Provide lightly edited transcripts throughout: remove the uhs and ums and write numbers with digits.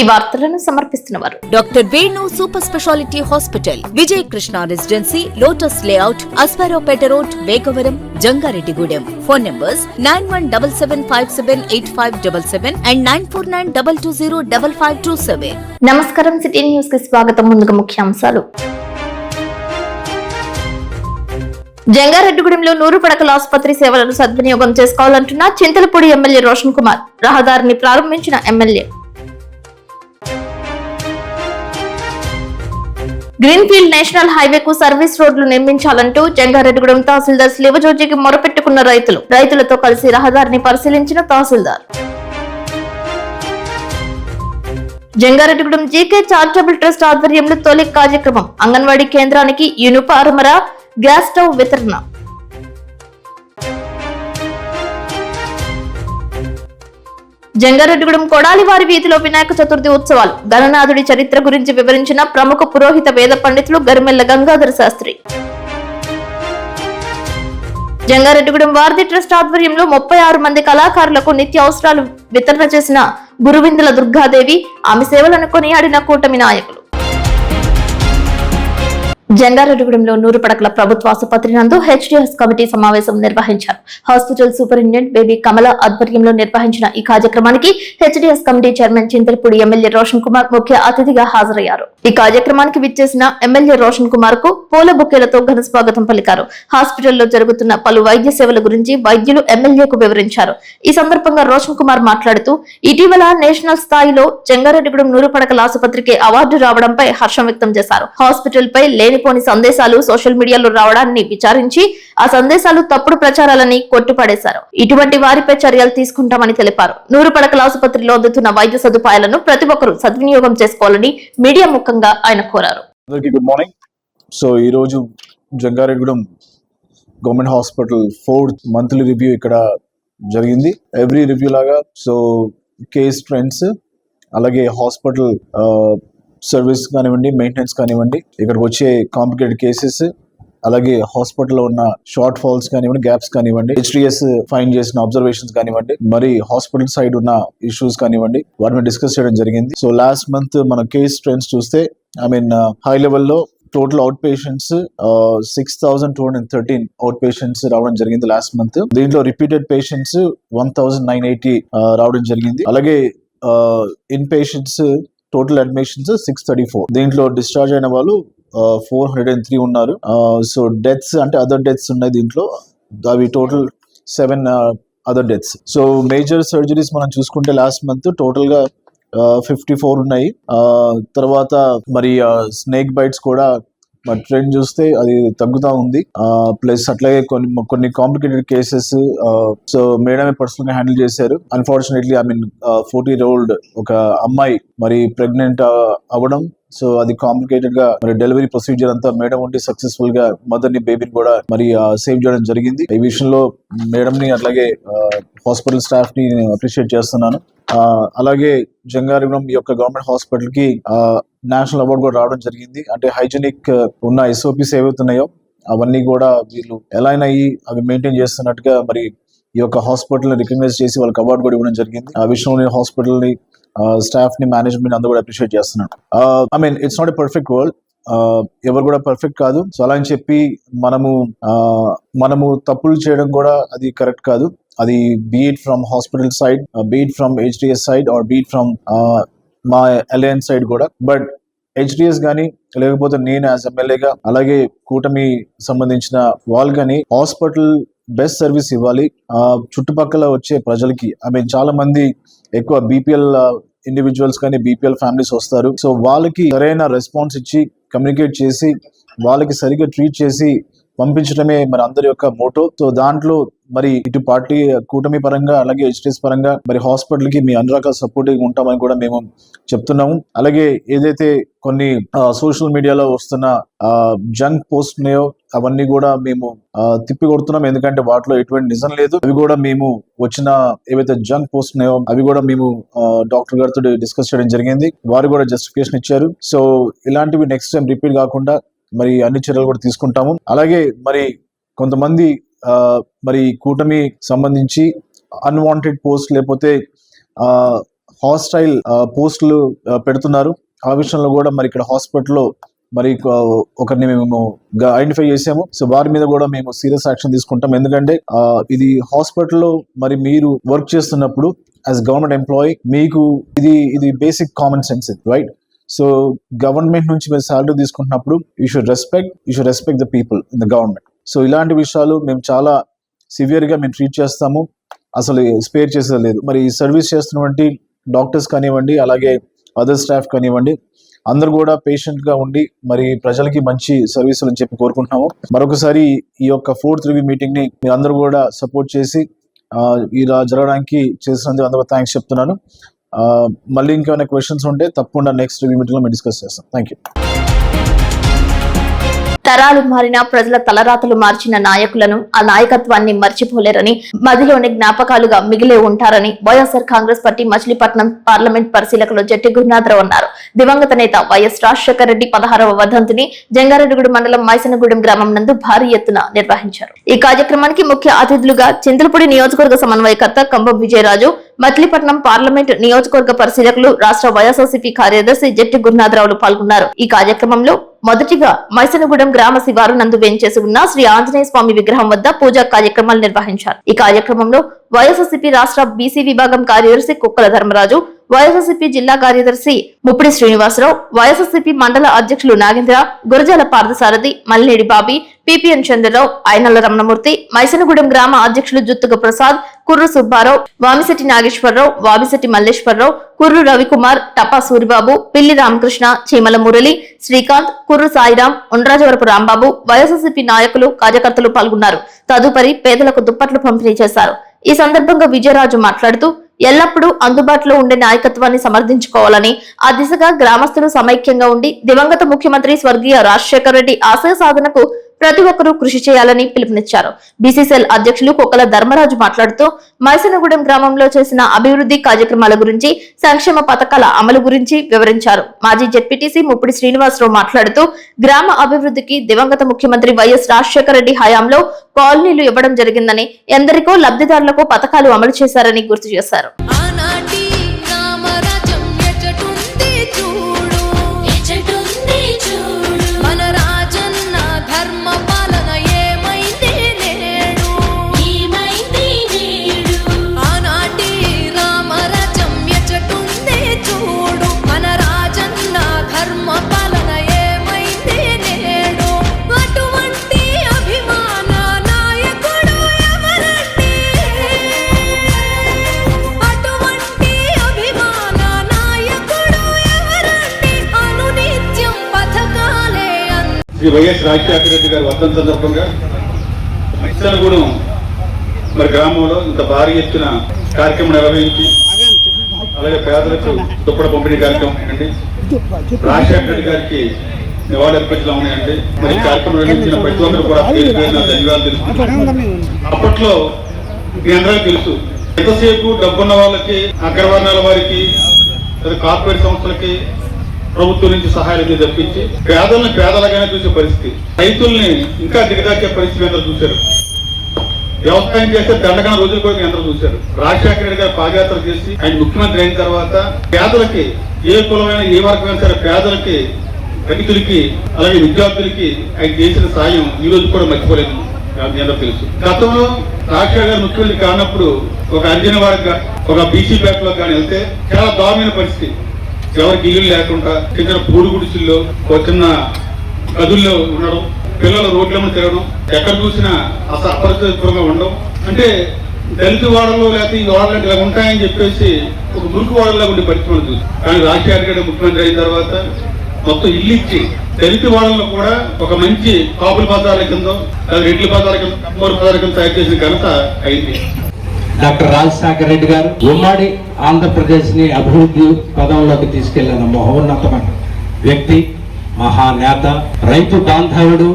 వార్తలను సమర్పిస్తున్నవారు doctor Venu super speciality hospital, Vijay Krishna residency, lotus layout, Aswaraopeta road, Vegavaram, Jangareddygudem. Phone numbers 9177578577 and 9492205527. నమస్కారం. City news కి స్వాగతం. ముందుగా ముఖ్యాంశాలు. జంగారెడ్డిగూడెంలో 100 పడకల ఆసుపత్రి సేవలను సద్వినియోగం చేసుకోవాలంటున్న చింతలపూడి ఎమ్మెల్యే రోషన్ కుమార్. రహదారిని ప్రారంభించిన ఎమ్మెల్యే. గ్రీన్ఫీల్డ్ నేషనల్ హైవేకు సర్వీస్ రోడ్లు నిర్మించాలంటూ జంగారెడ్డిగూడెం తహసీల్దార్ శివజోజికి మొరపెట్టుకున్న రైతులతో కలిసి రహదారిని పరిశీలించిన తహసీల్దార్. జంగారెడ్డిగూడెం జీకే చారిటబుల్ ట్రస్ట్ ఆధ్వర్యంలో తొలి కార్యక్రమం. అంగన్వాడీ కేంద్రానికి ఇనుప అరమర గ్యాస్ స్టవ్ వితరణ. జంగారెడ్డిగూడెం కొడాలివారి వీధిలో వినాయక చతుర్థి ఉత్సవాలు. గణనాథుడి చరిత్ర గురించి వివరించిన ప్రముఖ పురోహిత వేద పండితులు గరిమెల్ల గంగాధర శాస్త్రి. జంగారెడ్డిగూడెం వారధి ట్రస్ట్ ఆధ్వర్యంలో 36 మంది కళాకారులకు నిత్య అవసరాలు వితరణ చేసిన గురువిందుల దుర్గాదేవి. ఆమె సేవలను కొనియాడిన కూటమి నాయకులు. జంగారెడ్డిగూడెంలో 100 పడకల ప్రభుత్వ ఆసుపత్రి నందు హెచ్డిఎస్ కమిటీ సమావేశం నిర్వహించారు. హాస్పిటల్ సూపరింటెండెంట్ బేబీ కమల ఆధ్వర్యంలో నిర్వహించిన ఈ కార్యక్రమానికి HDS committee chairman Chintalapudi MLA Roshan Kumar ముఖ్య అతిథిగా హాజరయ్యారు. ఈ కార్యక్రమానికి విచ్చేసిన ఎమ్మెల్యే రోషన్ కుమార్ కు పూల బుకేలతో ఘన స్వాగతం పలికారు. హాస్పిటల్లో జరుగుతున్న పలు వైద్య సేవల గురించి వైద్యులు ఎమ్మెల్యేకు వివరించారు. ఈ సందర్భంగా రోషన్ కుమార్ మాట్లాడుతూ ఇటీవల నేషనల్ స్థాయిలో జంగారెడ్డిగూడెం 100 పడకల ఆసుపత్రికి అవార్డు రావడంపై హర్షం వ్యక్తం చేశారు. హాస్పిటల్ పై లేనిపోని సందేశాలు సోషల్ మీడియాలో రావడాన్ని విచారించి ఆ సందేశాలు తప్పుడు ప్రచారాలని కొట్టిపడేశారు. ఇటువంటి వారిపై చర్యలు తీసుకుంటామని తెలిపారు. 100 పడకల ఆసుపత్రిలో అందుతున్న వైద్య సదుపాయాలను ప్రతి ఒక్కరూ సద్వినియోగం చేసుకోవాలని మీడియా ముఖంగా ఆయన కోరారు. Good morning. సో ఈ రోజు Jangareddygudem government hospital 4th monthly review ఇక్కడ జరిగింది. ఎవ్రీ రివ్యూ లాగా సో కేస్ ట్రెండ్స్, అలాగే హాస్పిటల్ సర్వీస్ కానివ్వండి, మెయింటెనెన్స్ కానివ్వండి, ఇక్కడికి వచ్చే కాంప్లికేటెడ్ కేసెస్, అలాగే హాస్పిటల్లో ఉన్న షార్ట్ ఫాల్స్ కానివ్వండి, గ్యాప్స్ కానివ్వండి, హెచ్డిఎస్ ఫైండ్ చేసిన అబ్జర్వేషన్స్ కానివ్వండి, మరి హాస్పిటల్ సైడ్ ఉన్న ఇష్యూస్ కానివ్వండి, వాటిని డిస్కస్ చేయడం జరిగింది. సో లాస్ట్ మంత్ మన కేస్ ట్రెండ్స్ చూస్తే హై లెవెల్లో total out patients 6,213 out patients రావడం జరిగింది లాస్ట్ మంత్. దీంట్లో రిపీటెడ్ పేషెంట్స్ 1,980 రావడం జరిగింది. అలాగే ఇన్ పేషెంట్స్ టోటల్ అడ్మిషన్స్ 634. దీంట్లో డిశ్చార్జ్ అయిన వాళ్ళు 403 ఉన్నారు. సో డెత్స్ అంటే అదర్ డెత్స్ ఉన్నాయి దీంట్లో. అవి total 7 other deaths. So major surgeries మనం చూసుకుంటే లాస్ట్ మంత్ టోటల్ గా 54 ఉన్నాయి. తర్వాత మరి స్నేక్ బైట్స్ కూడా మరి ట్రెండ్ చూస్తే అది తగ్గుతా ఉంది. ప్లస్ అట్లాగే కొన్ని కాంప్లికేటెడ్ కేసెస్ సో మేడమే పర్సనల్ గా హ్యాండిల్ చేశారు. అన్ఫార్చునేట్లీ 40-year-old ఒక అమ్మాయి మరి ప్రెగ్నెంట్ అవ్వడం, సో అది కాంప్లికేటెడ్ గా మరి డెలివరీ ప్రొసీజర్ అంతా మేడం ఉండి సక్సెస్ఫుల్ గా మదర్ ని బేబీని కూడా మరి సేవ్ చేయడం జరిగింది. ఈ విషయంలో మేడం ని అట్లాగే హాస్పిటల్ స్టాఫ్ ని అప్రిషియేట్ చేస్తున్నాను. అలాగే జంగారెడ్డిగూడెం ఈ యొక్క గవర్నమెంట్ హాస్పిటల్ కి నేషనల్ అవార్డు కూడా రావడం జరిగింది. అంటే హైజీనిక్ ఉన్న SOPs ఏవైతున్నాయో అవన్నీ కూడా వీళ్ళు ఎలా అయినాయి అవి మెయింటైన్ చేస్తున్నట్టుగా మరి ఈ యొక్క హాస్పిటల్ ని రికగ్నైజ్ చేసి వాళ్ళకి అవార్డు కూడా ఇవ్వడం జరిగింది. ఆ విషయంలో హాస్పిటల్ ని స్టాఫ్ ని మేనేజ్మెంట్ అందరూ కూడా అప్రిషియేట్ చేస్తున్నాను. It's not a perfect world. ఎవరు కూడా పర్ఫెక్ట్ కాదు. సో అలా అని చెప్పి మనము తప్పులు చేయడం కూడా అది కరెక్ట్ కాదు. అది be it from hospital side, be it from HDS side, or be it from మా అలయన్స్ సైడ్ కూడా. బట్ HDS గానీ లేకపోతే నేను యాజ్ ఎమ్మెల్యేగా అలాగే కూటమి సంబంధించిన వాళ్ళు కానీ హాస్పిటల్ బెస్ట్ సర్వీస్ ఇవ్వాలి. చుట్టుపక్కల వచ్చే ప్రజలకి చాలా మంది ఎక్కువ BPL ఇండివిజువల్స్ కానీ BPL ఫ్యామిలీస్ వస్తారు. సో వాళ్ళకి సరైన రెస్పాన్స్ ఇచ్చి కమ్యూనికేట్ చేసి వాళ్ళకి సరిగ్గా ట్రీట్ చేసి పంపించడమే మరి అందరి యొక్క మోటో. సో దాంట్లో మరి ఇటు పార్టీ కూటమి పరంగా అలాగే HDS పరంగా మరి హాస్పిటల్ కి మీ అన్ని రకాల సపోర్టింగ్ ఉంటామని కూడా మేము చెప్తున్నాము. అలాగే ఏదైతే కొన్ని సోషల్ మీడియాలో వస్తున్న జంక్ పోస్ట్ ఉన్నాయో అవన్నీ కూడా మేము తిప్పి కొడుతున్నాం. ఎందుకంటే వాటిలో ఎటువంటి నిజం లేదు. అవి కూడా మేము వచ్చిన ఏవైతే జంక్ పోస్ట్ ఉన్నాయో అవి కూడా మేము డాక్టర్ గారితో డిస్కస్ చేయడం జరిగింది. వారు కూడా జస్టిఫికేషన్ ఇచ్చారు. సో ఇలాంటివి నెక్స్ట్ టైం రిపీట్ కాకుండా మరి అన్ని చర్యలు కూడా తీసుకుంటాము. అలాగే మరి కొంతమంది మరి కూటమి సంబంధించి అన్వాంటెడ్ పోస్ట్ లేకపోతే హాస్టైల్ పోస్టులు పెడుతున్నారు. ఆ విషయంలో కూడా మరి ఇక్కడ హాస్పిటల్లో మరి ఒకరిని మేము ఐడెంటిఫై చేసాము. సో వారి మీద కూడా మేము సీరియస్ యాక్షన్ తీసుకుంటాం. ఎందుకంటే ఇది హాస్పిటల్లో మరి మీరు వర్క్ చేస్తున్నప్పుడు యాజ్ గవర్నమెంట్ ఎంప్లాయీ మీకు ఇది basic common sense, right? So government నుంచి మీరు సాలరీ తీసుకుంటున్నప్పుడు you should respect the people in the government. So ఇలాంటి విషయాలు మేము చాలా సివియర్ గా మేము ట్రీట్ చేస్తాము. అసలు స్పేర్ చేసేది లేదు. మరి సర్వీస్ చేస్తున్నటువంటి డాక్టర్స్ కానివ్వండి, అలాగే అదర్ స్టాఫ్ కానివ్వండి, అందరూ కూడా పేషెంట్ గా ఉండి మరి ప్రజలకి మంచి సర్వీసులు అని చెప్పి కోరుకుంటున్నాము. మరొకసారి ఈ యొక్క 4th రివ్యూ మీటింగ్ ని మీరు అందరూ కూడా సపోర్ట్ చేసి ఇలా జరగడానికి చేసినందుకు అందరూ థ్యాంక్స్ చెప్తున్నాను. మళ్ళీ ఇంకేమైనా క్వశ్చన్స్ ఉంటే తప్పకుండా నెక్స్ట్ రివ్యూ మీటింగ్ లో మేము డిస్కస్ చేస్తాం. Thank you. తరాలు మారిన ప్రజల తలరాతలు మార్చిన నాయకులను, ఆ నాయకత్వాన్ని మర్చిపోలేరని, మదిలోని జ్ఞాపకాలుగా మిగిలే ఉంటారని వైఎస్ఆర్ కాంగ్రెస్ పార్టీ మచిలీపట్నం పార్లమెంట్ పరిశీలకులు జట్టి గురునాథరావు అన్నారు. దివంగత నేత వైఎస్ రాజశేఖర రెడ్డి 16వ వర్ధంతిని జంగారెడ్డిగూడెం మండలం మైసనగూడెం గ్రామం నందు భారీ ఎత్తున నిర్వహించారు. ఈ కార్యక్రమానికి ముఖ్య అతిథులుగా చింతలపూడి నియోజకవర్గ సమన్వయకర్త కంబం విజయరాజు, మచిలీపట్నం పార్లమెంట్ నియోజకవర్గ పరిశీలకులు, రాష్ట్ర వైఎస్ఆర్సీపీ కార్యదర్శి జట్టి గురునాథరావులు పాల్గొన్నారు. ఈ కార్యక్రమంలో మొదటిగా మైసనగూడెం గ్రామ శివారు నందు వేంచేసి ఉన్న శ్రీ ఆంజనేయ స్వామి విగ్రహం వద్ద పూజా కార్యక్రమాలు నిర్వహించారు. ఈ కార్యక్రమంలో వైఎస్ఆర్సీపీ రాష్ట్ర బీసీ విభాగం కార్యదర్శి కుక్కల ధర్మరాజు, వైఎస్ఆర్సీపీ జిల్లా కార్యదర్శి ముప్పిడి శ్రీనివాసరావు, వైఎస్ఆర్సీపీ మండల అధ్యక్షులు నాగేంద్ర, గురజాల పార్థసారథి, మల్లేడి బాబీ, పిపిఎన్ చంద్రరావు, ఐనల్ల రమణమూర్తి, మైసనగూడెం గ్రామ అధ్యక్షులు జుత్తుగ ప్రసాద్, కుర్రు సుబ్బారావు, వామిశెట్టి నాగేశ్వరరావు, వామిశెట్టి మల్లేశ్వరరావు, కుర్రు రవికుమార్, టపా సూరిబాబు, పిల్లి రామకృష్ణ, చీమల మురళి, శ్రీకాంత్, కుర్రు సాయిరాం, ఉండ్రాజవరపు రాంబాబు, వైఎస్ఆర్సీపీ నాయకులు, కార్యకర్తలు పాల్గొన్నారు. తదుపరి పేదలకు దుప్పట్లు పంపిణీ చేశారు. ఈ సందర్భంగా విజయరాజు మాట్లాడుతూ ఎల్లప్పుడూ అందుబాటులో ఉండే నాయకత్వాన్ని సమర్థించుకోవాలని, ఆ దిశగా గ్రామస్తులు సమైక్యంగా ఉండి దివంగత ముఖ్యమంత్రి స్వర్గీయ రాజశేఖర రెడ్డి ఆశయ సాధనకు ప్రతి ఒక్కరూ కృషి చేయాలని పిలుపునిచ్చారు. బీసీసీఎల్ అధ్యక్షులు కొక్కల ధర్మరాజు మాట్లాడుతూ మైసనగూడెం గ్రామంలో చేసిన అభివృద్ధి కార్యక్రమాల గురించి, సంక్షేమ పథకాల అమలు గురించి వివరించారు. మాజీ జెడ్పీటీసీ ముప్పిడి శ్రీనివాసరావు మాట్లాడుతూ గ్రామ అభివృద్ధికి దివంగత ముఖ్యమంత్రి వైఎస్ రాజశేఖర రెడ్డి హయాంలో కాలనీలు ఇవ్వడం జరిగిందని, ఎందరికో లబ్ధిదారులకు పథకాలు అమలు చేశారని గుర్తు చేశారు. శ్రీ వైఎస్ రాజశేఖర రెడ్డి గారి వర్ధంతి సందర్భంగా మైసనగూడెం మరి గ్రామంలో ఇంత భారీ ఎత్తున కార్యక్రమం నిర్వహించి, అలాగే పేదలకు దుప్పటి పంపిణీ కార్యక్రమం అండి, రాజశేఖర రెడ్డి గారికి నివాళులు అర్పించడం ఉన్నాయండి. మరి కార్యక్రమం నిర్వహించిన ప్రతి ఒక్కరు కూడా ధన్యవాదాలు తెలుసుకుంటున్నాను. అప్పట్లో మీ అందరికీ తెలుసు, ఎంతసేపు డబ్బున్న వాళ్ళకి, అగ్రవర్ణాల వారికి, కార్పొరేట్ సంస్థలకి ప్రభుత్వం నుంచి సహాయాలు తప్పించి పేదల్ని పేదలుగానే చూసే పరిస్థితి, రైతుల్ని ఇంకా దిగదాకే పరిస్థితి అందరూ చూశారు. వ్యవసాయం చేస్తే దండగన రోజుల కూడా అందరూ చూశారు. రాజశేఖర రెడ్డి గారు పాదయాత్ర చేసి ఆయన ముఖ్యమంత్రి అయిన తర్వాత పేదలకి, ఏ కులమైన ఏ వర్గమైనా సరే పేదలకి, రైతులకి, అలాగే విద్యార్థులకి ఆయన చేసిన సాయం ఈ రోజు కూడా మర్చిపోలేదు. అందరూ తెలుసు. గతంలో రాజశేఖర గారు ముఖ్యమంత్రి కానప్పుడు ఒక అంజన వారికి, ఒక బీసీ పేటలో కానీ వెళ్తే చాలా దారుణమైన పరిస్థితి. ఎవరికి ఇల్లు లేకుండా చిన్న పూడి గుడిసెల్లో, ఒక చిన్న గదుల్లో ఉండడం, పిల్లలు రోడ్ల తిరగడం, ఎక్కడ చూసినా అసలు అపరిశుభ్రంగా ఉండడం. అంటే దళిత వాడల్లో లేకపోతే ఈ వాడలు ఇలా ఉంటాయని చెప్పేసి ఒక మురికి వాడల్లో ఉండే పరిస్థితులు చూసి, కానీ రాజశేఖర రెడ్డి ముఖ్యమంత్రి అయిన తర్వాత మొత్తం ఇల్లు ఇచ్చి దళిత వాడల్లో కూడా ఒక మంచి కాపుల బజార్ల కింద, రెడ్ల బజార్ కింద, కమ్మూరు బజార్ కింద తయారు చేసిన ఘనత అయింది. డాక్టర్ రాజశేఖర రెడ్డి గారు ఉమ్మడి ఆంధ్రప్రదేశ్ ని అభివృద్ధి పదంలోకి తీసుకెళ్లిన మహోన్నతమైన వ్యక్తి, మహానేత, రైతు బాంధవుడు,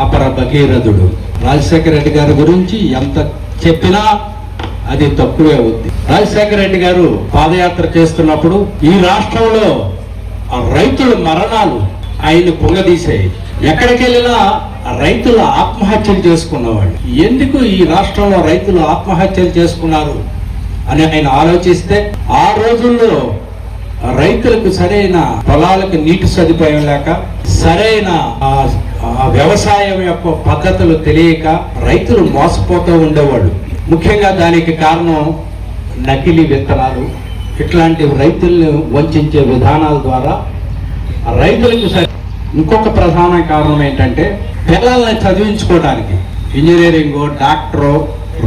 అపర భగీరథుడు. రాజశేఖర రెడ్డి గారి గురించి ఎంత చెప్పినా అది తక్కువే అవుద్ది. రాజశేఖర రెడ్డి గారు పాదయాత్ర చేస్తున్నప్పుడు ఈ రాష్ట్రంలో రైతుల మరణాలు ఆయన కుంగదీసాయి. ఎక్కడికి వెళ్ళినా రైతులు ఆత్మహత్యలు చేసుకున్నవాళ్ళు. ఎందుకు ఈ రాష్ట్రంలో రైతులు ఆత్మహత్యలు చేసుకున్నారు అని ఆయన ఆలోచిస్తే ఆ రోజుల్లో రైతులకు సరైన పొలాలకు నీటి సదుపాయం లేక సరైన వ్యవసాయం యొక్క పద్ధతులు తెలియక రైతులు మోసపోతూ ఉండేవాళ్ళు. ముఖ్యంగా దానికి కారణం నకిలీ విత్తనాలు, ఇట్లాంటి రైతుల్ని వంచే విధానాల ద్వారా రైతులకు ఇంకొక ప్రధాన కారణం ఏంటంటే పిల్లల్ని చదివించుకోవడానికి ఇంజనీరింగ్ డాక్టరు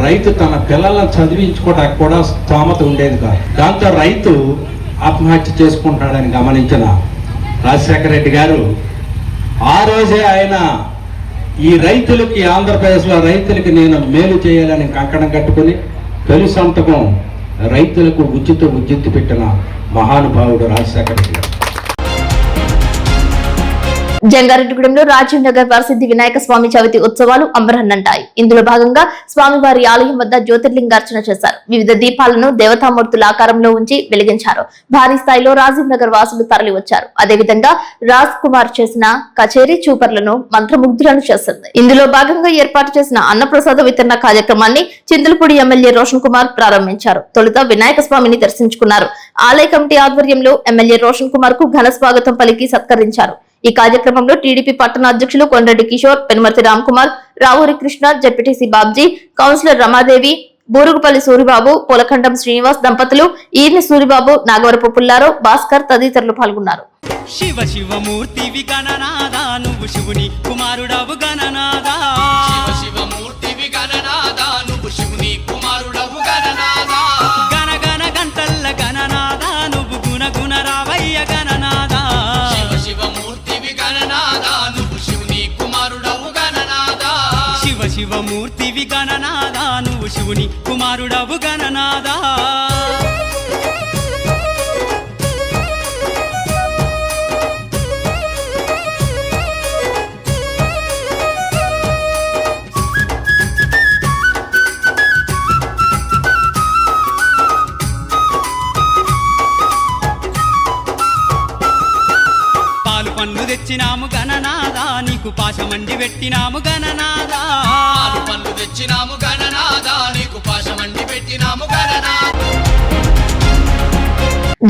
రైతు తన పిల్లలను చదివించుకోవడానికి కూడా స్తోమత ఉండేది కాదు. దాంతో రైతు ఆత్మహత్య చేసుకుంటాడని గమనించిన రాజశేఖర రెడ్డి గారు ఆ రోజే ఆయన ఈ రైతులకి, ఆంధ్రప్రదేశ్లో రైతులకి నేను మేలు చేయాలని కంకణం కట్టుకుని తొలి సంతకం రైతులకు ఉచిత విద్యుత్ పెట్టిన మహానుభావుడు రాజశేఖర రెడ్డి గారు. జంగారెడ్డిగూడెంలో రాజీవ్ నగర్ వరసిద్ధి వినాయక స్వామి చవితి ఉత్సవాలు అంబరహన్నంటాయి. ఇందులో భాగంగా స్వామివారి ఆలయం వద్ద జ్యోతిర్లింగార్చన చేశారు. వివిధ దీపాలను దేవతామూర్తుల ఆకారంలో ఉంచి వెలిగించారు. భారీ స్థాయిలో రాజీవ్ నగర్ వాసులు తరలి వచ్చారు. అదేవిధంగా రాజ్ కుమార్ చేసిన కచేరీ చూపర్లను మంత్రముగ్ధులను చేసింది. ఇందులో భాగంగా ఏర్పాటు చేసిన అన్నప్రసాద వితరణ కార్యక్రమాన్ని చింతలపూడి ఎమ్మెల్యే రోషన్ కుమార్ ప్రారంభించారు. తొలుత వినాయక స్వామిని దర్శించుకున్నారు. ఆలయ కమిటీ ఆధ్వర్యంలో ఎమ్మెల్యే రోషన్ కుమార్ కు ఘన స్వాగతం పలికి సత్కరించారు. ఈ కార్యక్రమంలో టీడీపీ పట్టణ అధ్యక్షులు కొండరెడ్డి కిషోర్, పెనుమర్తి రామ్ కుమార్, రావూరి కృష్ణ, జెడ్పీటీసీ బాబ్జీ, కౌన్సిలర్ రమాదేవి, బూరుగుపల్లి సూరిబాబు, పొలఖండం శ్రీనివాస్ దంపతులు, ఈర్ని సూరిబాబు, నాగవరపు పుల్లారావు, భాస్కర్ తదితరులు పాల్గొన్నారు. శివ శివమూర్తివి గణనాదా నువ్వు శివుని కుమారుడవు గణనాదా. శివ శివమూర్తివి గణనాదా నువ్వు శివుని కుమారుడవు గణనాదా. గణ గణ గంటల్ల గణనాదా నువ్వు గుణ గుణ రావయ్య గణనాదా. శివ శివమూర్తివి గణనాదా నువ్వు శివుని కుమారుడవు గణనాదా. శివ శివమూర్తివి గణనాదా నువ్వు శివుని కుమారుడవు గణనాదా. పన్ను తెచ్చినాము గణనాదా నీకు పాశమండి పెట్టినాము గణనాదా. పన్ను తెచ్చినాము గణనాదా నీకు పాశమండి పెట్టినాము గణనాదా.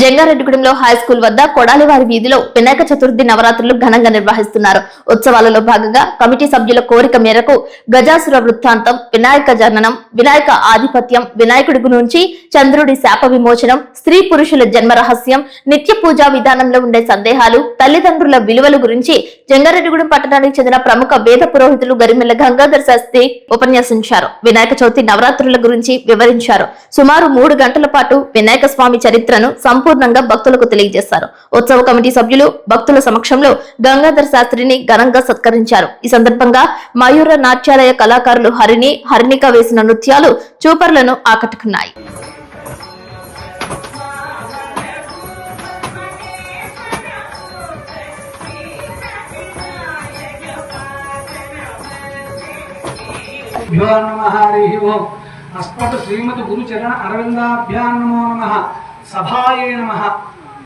జంగారెడ్డిగూడెంలో హైస్కూల్ వద్ద కొడాలివారి వీధిలో వినాయక చతుర్థి నవరాత్రులు ఘనంగా నిర్వహిస్తున్నారు. ఉత్సవాలలో భాగంగా కమిటీ సభ్యుల కోరిక మేరకు గజాసుర వృత్తాంతం, వినాయక జననం, వినాయక ఆధిపత్యం, వినాయకుడి నుంచి చంద్రుడి శాప విమోచనం, స్త్రీ పురుషుల జన్మ రహస్యం, నిత్య పూజా విధానంలో ఉండే సందేహాలు, తల్లిదండ్రుల విలువల గురించి జంగారెడ్డిగూడెం పట్టణానికి చెందిన ప్రముఖ వేద పురోహితులు గరిమెల్ల గంగాధర్ శాస్త్రి ఉపన్యాసించారు. వినాయక చవితి నవరాత్రుల గురించి వివరించారు. సుమారు 3 గంటల పాటు వినాయక స్వామి చరిత్రను సంపూర్ణంగా భక్తులకు తెలియజేశారు. ఉత్సవ కమిటీ సభ్యులు భక్తుల సమక్షంలో గంగాధర్ శాస్త్రిని ఘనంగా సత్కరించారు. ఈ సందర్భంగా మయూర నాట్యాలయ కళాకారులు హరిణిక వేసిన నృత్యాలు చూపర్లను ఆకట్టుకున్నాయి. అస్మత్ శ్రీమతి గురుచరణ అరవిందాభ్యాం నమో నమః. సభాయే నమః.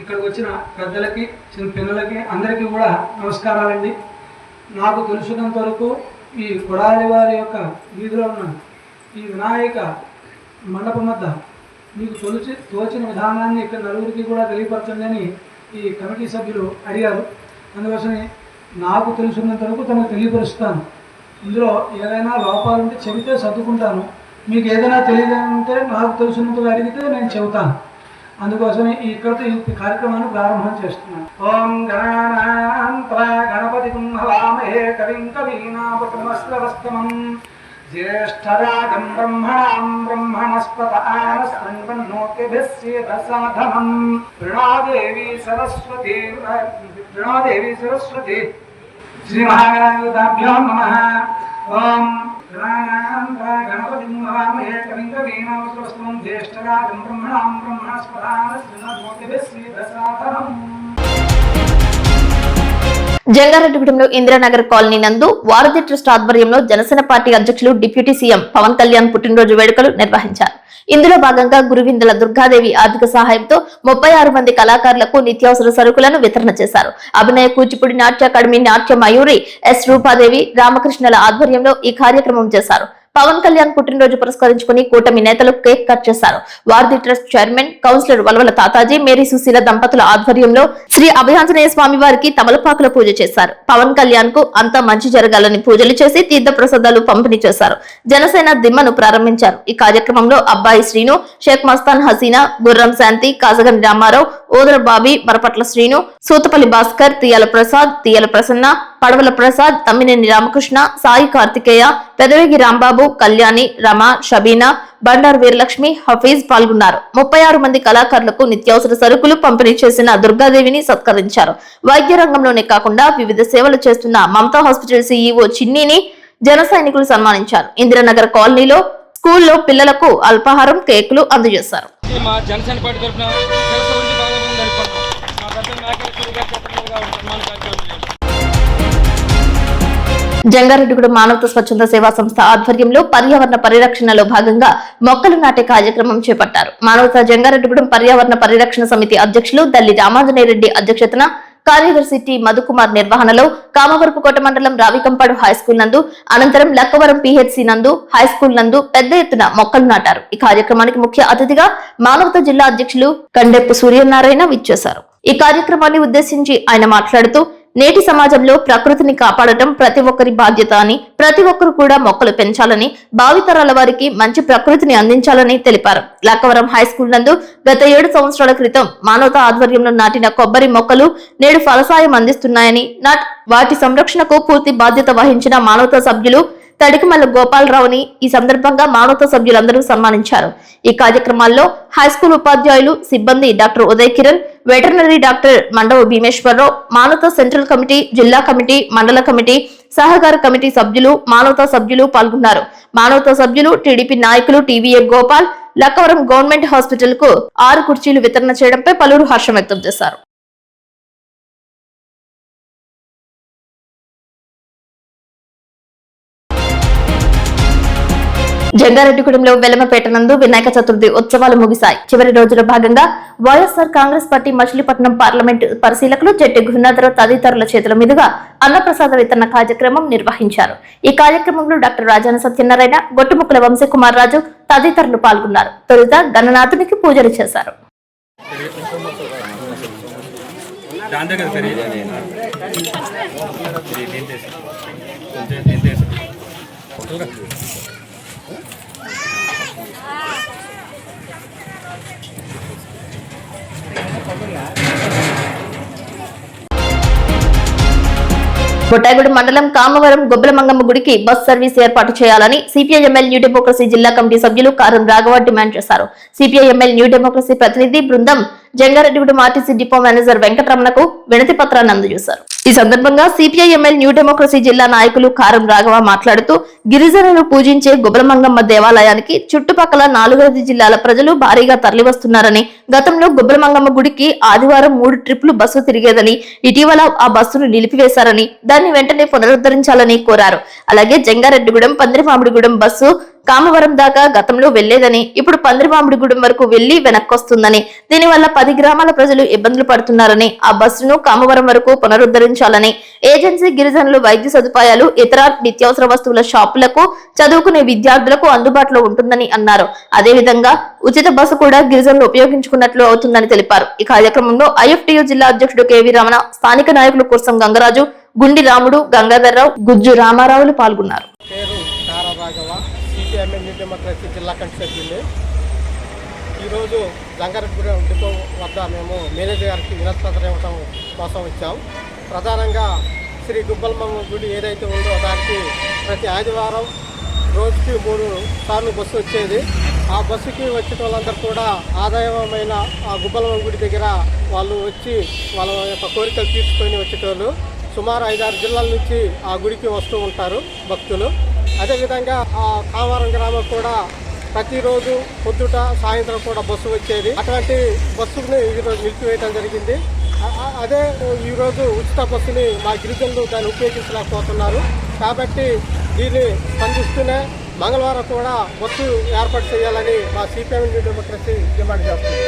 ఇక్కడికి వచ్చిన పెద్దలకి, చిన్న పిల్లలకి అందరికీ కూడా నమస్కారాలండి. నాకు తెలిసినంత వరకు ఈ కొడాలి వారి యొక్క వీధిలో ఉన్న ఈ వినాయక మండపం వద్ద మీకు తోచిన విధానాన్ని ఇక్కడ నలుగురికి కూడా తెలియపరచండి అని ఈ కమిటీ సభ్యులు అడిగారు. అందుకోసమే నాకు తెలిసినంత వరకు తమకు తెలియపరుస్తాను. ఇందులో ఏదైనా లోపాలు ఉంటే చెబితే సర్దుకుంటాను. మీకు ఏదైనా తెలియదంటే నాకు తెలిసినంతగా అడిగితే నేను చెబుతాను. అందుకోసమే ఇక్కడితో ఈ కార్యక్రమాన్ని ప్రారంభం చేస్తున్నాను. ఓం గణపతి కుంభవామహే కవిం కవీనాపమస్రవస్తమం జ్యేష్ఠరాజం బ్రహ్మణాం బ్రహ్మణస్పత ఆనస్తంపన్నోతిభిస్సేదసాధనం ప్రణాదేవి సరస్వతి శ్రీ మహాగణాధిపతాభ్యాం నమః. ఓం గణపతి మహామహే కవిం కవీనాపమస్రవస్తమం జ్యేష్ఠరాజం బ్రహ్మణాం బ్రహ్మణస్పత ఆనస్తంపన్నోతిభిస్సేదసాధనం. జంగారెడ్డిగూడెంలో ఇందిరానగర్ కాలనీ నందు వారధి ట్రస్ట్ ఆధ్వర్యంలో జనసేన పార్టీ అధ్యక్షులు డిప్యూటీ సీఎం పవన్ కళ్యాణ్ పుట్టినరోజు వేడుకలు నిర్వహించారు. ఇందులో భాగంగా గురువిందల దుర్గాదేవి ఆర్థిక సహాయంతో 36 మంది కళాకారులకు నిత్యావసర సరుకులను వితరణ చేశారు. అభినయ కూచిపూడి నాట్య అకాడమీ నాట్య మయూరి ఎస్ రూపాదేవి రామకృష్ణల ఆధ్వర్యంలో ఈ కార్యక్రమం చేశారు. పవన్ కళ్యాణ్ పుట్టినరోజు పురస్కరించుకుని కూటమి నేతలు కేక్ కట్ చేశారు. Varadhi trust chairman councillor Valavala Tataji, Mary Sushila దంపతుల ఆధ్వర్యంలో శ్రీ అభయాంజనేయ స్వామి వారికి తమలపాకుల పూజ చేశారు. పవన్ కళ్యాణ్ కు అంతా మంచి జరగాలని పూజలు చేసి తీర్థ ప్రసాదాలు పంపిణీ చేశారు. జనసేన దిమ్మను ప్రారంభించారు. ఈ కార్యక్రమంలో అబ్బాయి శ్రీను, షేక్ మస్తాన్ హసీనా, గుర్రం శాంతి, కాజగని రామారావు, ఓదర బాబీ, మరపట్ల శ్రీను, సూతపల్లి భాస్కర్, తియాల ప్రసాద్, తియాల ప్రసన్న, పడవల ప్రసాద్, తమ్మినేని రామకృష్ణ, సాయి కార్తికేయ, పెదవేగి రాంబాబు, కళ్యాణి, రమ, షబీనా, బండారు వీరలక్ష్మి, హఫీజ్ పాల్గొన్నారు. 36 మంది కళాకారులకు నిత్యావసర సరుకులు పంపిణీ చేసిన దుర్గాదేవిని సత్కరించారు. వైద్య రంగంలోనే కాకుండా వివిధ సేవలు చేస్తున్న మమతా హాస్పిటల్ సీఈఓ చిన్నీని జన సైనికులు సన్మానించారు. ఇందిరానగర్ కాలనీలో స్కూల్లో పిల్లలకు అల్పాహారం, కేకులు అందజేశారు. మా జనసేన పార్టీ తరఫున జంగారెడ్డిగూడెం మానవత స్వచ్ఛంద సేవా సంస్థ ఆధ్వర్యంలో పర్యావరణ పరిరక్షణలో భాగంగా మొక్కలు నాటే కార్యక్రమం చేపట్టారు. మానవత జంగారెడ్డిగూడెం పర్యావరణ పరిరక్షణ సమితి అధ్యక్షులు దల్లి రామాంజనేయరెడ్డి అధ్యక్షతన, కార్యదర్శి టి మధుకుమార్ నిర్వహణలో కామవరపుకోట మండలం రావికంపాడు హైస్కూల్ నందు, అనంతరం లక్కవరం పిహెచ్సి నందు, హైస్కూల్ నందు పెద్ద ఎత్తున మొక్కలు నాటారు. ఈ కార్యక్రమానికి ముఖ్య అతిథిగా మానవత జిల్లా అధ్యక్షులు కండెప్పు సూర్యనారాయణ విచ్చేశారు. ఈ కార్యక్రమాన్ని ఉద్దేశించి ఆయన మాట్లాడుతూ, నేటి సమాజంలో ప్రకృతిని కాపాడటం ప్రతి ఒక్కరి బాధ్యత అని, ప్రతి ఒక్కరు కూడా మొక్కలు పెంచాలని, భావితరాల వారికి మంచి ప్రకృతిని అందించాలని తెలిపారు. లక్కవరం హైస్కూల్ నందు గత 7 సంవత్సరాల క్రితం మానవత ఆధ్వర్యంలో నాటిన కొబ్బరి మొక్కలు నేడు ఫలసాయం అందిస్తున్నాయని, వాటి సంరక్షణకు పూర్తి బాధ్యత వహించిన మానవత సభ్యులు తడికిమల్ల గోపాలరావుని ఈ సందర్భంగా మానవత సభ్యులందరూ సన్మానించారు. ఈ కార్యక్రమాల్లో హైస్కూల్ ఉపాధ్యాయులు, సిబ్బంది doctor Uday Kiran, veterinary doctor Mandava Bhimeswara Rao, మానవత సెంట్రల్ కమిటీ, జిల్లా కమిటీ, మండల కమిటీ, సహకార కమిటీ సభ్యులు, మానవత సభ్యులు పాల్గొన్నారు. మానవత సభ్యులు, టీడీపీ నాయకులు TVA Gopal Lakkavaram government hospital కు 6 కుర్చీలు వితరణ చేయడంపై పలువురు హర్షం వ్యక్తం చేశారు. జంగారెడ్డిగూడెంలో వెలమపేట నందు వినాయక చతుర్థి ఉత్సవాలు ముగిశాయి. చివరి రోజుల భాగంగా వైఎస్ఆర్ కాంగ్రెస్ పార్టీ మచిలీపట్నం పార్లమెంటు పరిశీలకులు జట్టి గురునాథరావు తదితరుల చేతుల మీదుగా అన్నప్రసాద వితరణ కార్యక్రమం నిర్వహించారు. ఈ కార్యక్రమంలో డాక్టర్ రాజాన సత్యనారాయణ, గొట్టుముక్కల వంశీకుమార్ రాజు తదితరులు పాల్గొన్నారు. తొలుత గణనాథునికి పూజలు చేశారు. బొట్టాయిగూడెం మండలం కామవరం గొబ్బలమంగమ్మ గుడికి బస్ సర్వీస్ ఏర్పాటు చేయాలని సిపిఐఎంఎల్ న్యూ డెమోక్రసీ జిల్లా కమిటీ సభ్యులు కారం రాఘవ డిమాండ్ చేశారు. సిపిఐఎంఎల్ న్యూ డెమోక్రసీ ప్రతినిధి బృందం జంగారెడ్డిగూడెం ఆర్టీసీ డిపో మేనేజర్ వెంకటరమణకు వినతి పత్రాన్ని అందజేశారు. ఈ సందర్భంగా సిపిఐఎంఎల్ న్యూ డెమోక్రసీ జిల్లా నాయకులు కారం రాఘవ మాట్లాడుతూ, గిరిజనులు పూజించే గొబ్బలమంగమ్మ దేవాలయానికి చుట్టుపక్కల 4 జిల్లాల ప్రజలు భారీగా తరలివస్తున్నారని, గతంలో గొబ్బలమంగమ్మ గుడికి ఆదివారం 3 ట్రిప్లు బస్సు తిరిగేదని, ఇటీవల ఆ బస్సును నిలిపివేశారని, దాన్ని వెంటనే పునరుద్ధరించాలని కోరారు. అలాగే జంగారెడ్డిగూడెం పందిరిమామిడిగూడెం బస్సు కామవరం దాకా గతంలో వెళ్లేదని, ఇప్పుడు పందిరిమామిడిగూడెం వరకు వెళ్లి వెనక్కొస్తుందని, దీనివల్ల 10 గ్రామాల ప్రజలు ఇబ్బందులు పడుతున్నారని, ఆ బస్సును కామవరం వరకు పునరుద్ధరించాలని, ఏజెన్సీ గిరిజనులు వైద్య సదుపాయాలు, ఇతర నిత్యావసర వస్తువుల షాపులకు, చదువుకునే విద్యార్థులకు అందుబాటులో ఉంటుందని అన్నారు. అదేవిధంగా ఉచిత బస్సు కూడా గిరిజనులు ఉపయోగించుకున్నట్లు అవుతుందని తెలిపారు. ఈ కార్యక్రమంలో ఐఎఫ్టియు జిల్లా అధ్యక్షుడు కేవీ రమణ, స్థానిక నాయకులు కుర్సం గంగరాజు, గుండి రాముడు, గంగాధర్రావు, గుజ్జు రామారావులు పాల్గొన్నారు. జిల్లా కమిటీ సభ్యులు ఈరోజు జంగారెడ్డిగూడెం డిపో వద్ద మేము మేనేజర్ గారికి వినతి పత్రం ఇవ్వడం కోసం వచ్చాం. ప్రధానంగా శ్రీ గుబ్బలమ్మ గుడి ఏదైతే ఉందో దానికి ప్రతి ఆదివారం రోజుకి 3 సార్లు బస్సు వచ్చేది. ఆ బస్సుకి వచ్చే వాళ్ళందరూ కూడా ఆదాయమైన ఆ గుబ్బలమ్మ గుడి దగ్గర వాళ్ళు వచ్చి వాళ్ళ యొక్క కోరికలు తీర్చుకొని వచ్చేటోళ్ళు. సుమారు 5-6 జిల్లాల నుంచి ఆ గుడికి వస్తూ ఉంటారు భక్తులు. అదేవిధంగా ఆ కామవరం గ్రామం కూడా ప్రతిరోజు పొద్దుట సాయంత్రం కూడా బస్సు వచ్చేది. అటువంటి బస్సుని ఈరోజు నిలిపివేయడం జరిగింది. అదే ఈరోజు ఉచిత బస్సుని మా గిరిజనులు దాన్ని ఉపయోగించలేకపోతున్నారు. కాబట్టి దీన్ని స్పందిస్తూనే మంగళవారం కూడా బస్సు ఏర్పాటు చేయాలని మా సిపిఐఎం న్యూ డెమోక్రసీ డిమాండ్ చేస్తుంది.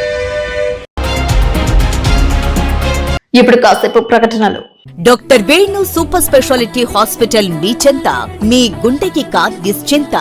ఇప్పుడు కాసేపు ప్రకటనలు. Doctor Venu super speciality hospital మీ చెంత, మీ గుండెకి నిశ్చింత.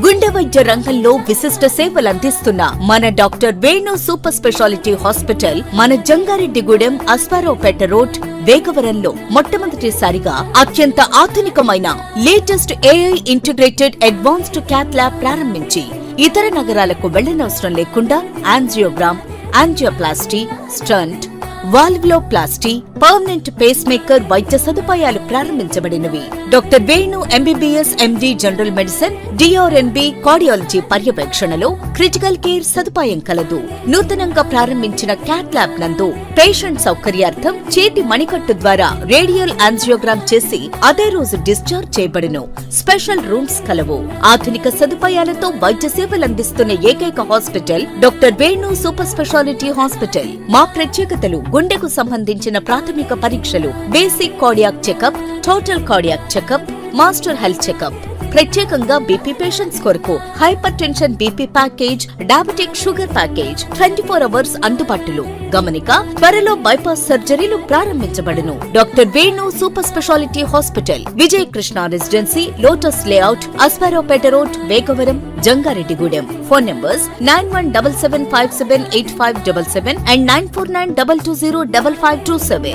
గుండె వైద్య రంగంలో విశిష్ట సేవలు అందిస్తున్న మన doctor Venu super speciality hospital మన జంగారెడ్డిగూడెం అస్పారావుపేట రోడ్ వేగవరంలో మొట్టమొదటిసారిగా అత్యంత ఆధునికమైన latest AI integrated advanced cath lab ప్రారంభించి ఇతర నగరాలకు వెళ్లనవసరం లేకుండా angiogram, angioplasty, stent, valvuloplasty, permanent pacemaker వైద్య సదుపాయాలు ప్రారంభించబడినవి. Doctor Venu MBBS MD general medicine, DRNB cardiology పర్యవేక్షణలో క్రిటికల్ కేర్ సదుపాయం కలదు. నూతనంగా ప్రారంభించిన క్యాట్ ల్యాబ్ నందు పేషెంట్ సౌకర్యార్థం చేతి మణికట్టు ద్వారా రేడియల్ యాంజియోగ్రామ్ చేసి అదే రోజు డిశ్చార్జ్ చేయబడును. స్పెషల్ రూమ్స్ కలవు. ఆధునిక సదుపాయాలతో వైద్య సేవలు అందిస్తున్న ఏకైక hospital doctor Venu super speciality hospital. మా ప్రత్యేకతలు: గుండెకు సంబంధించిన ప్రాథమిక పరీక్షలు, basic cardiac checkup, total cardiac checkup, master health checkup. ప్రత్యేకంగా బీపీ పేషెంట్స్ కొరకు hypertension BP package, diabetic sugar package 24 hours అందుబాటులో. గమనిక: త్వరలో బైపాస్ సర్జరీలు ప్రారంభించబడును. Doctor Venu super speciality hospital, Vijay Krishna residency, lotus layout, Aswaraopeta road, Vegavaram, Jangareddygudem. Phone numbers 9177578577 and 9492205527.